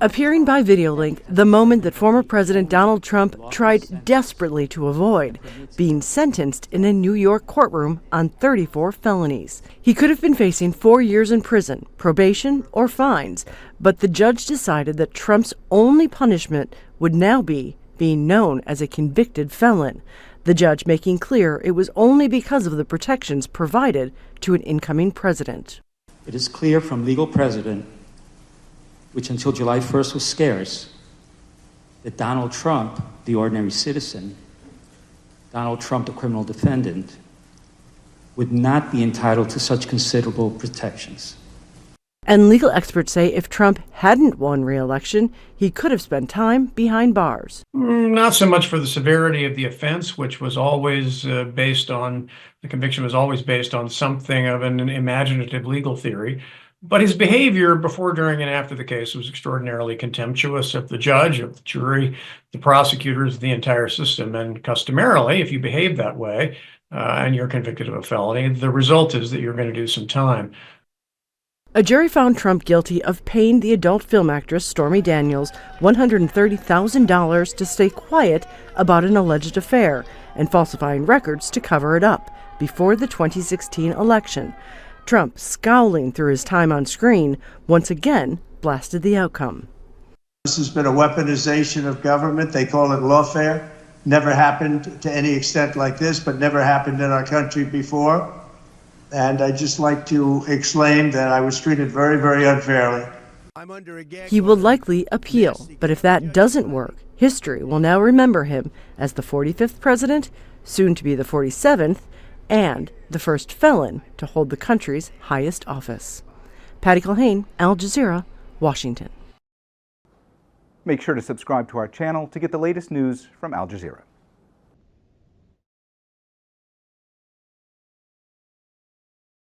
Appearing by video link, the moment that former President Donald Trump tried desperately to avoid, being sentenced in a New York courtroom on 34 felonies. He could have been facing 4 years in prison, probation, or fines, but the judge decided that Trump's only punishment would now be being known as a convicted felon. The judge making clear it was only because of the protections provided to an incoming president. It is clear from legal precedent, which until July 1st was scarce, that Donald Trump, the ordinary citizen, Donald Trump, the criminal defendant, would not be entitled to such considerable protections. And legal experts say if Trump hadn't won re-election, he could have spent time behind bars. Not so much for the severity of the offense, which was always the conviction was always based on something of an imaginative legal theory. But his behavior before, during, and after the case was extraordinarily contemptuous of the judge, of the jury, the prosecutors, the entire system. And customarily, if you behave that way and you're convicted of a felony, the result is that you're going to do some time. A jury found Trump guilty of paying the adult film actress Stormy Daniels $130,000 to stay quiet about an alleged affair and falsifying records to cover it up before the 2016 election. Trump, scowling through his time on screen, once again blasted the outcome. This has been a weaponization of government. They call it lawfare. Never happened to any extent like this, but never happened in our country before. And I'd just like to exclaim that I was treated very, very unfairly. He will likely appeal, but if that doesn't work, history will now remember him as the 45th president, soon to be the 47th, and the first felon to hold the country's highest office. Patty Culhane, Al Jazeera, Washington. Make sure to subscribe to our channel to get the latest news from Al Jazeera.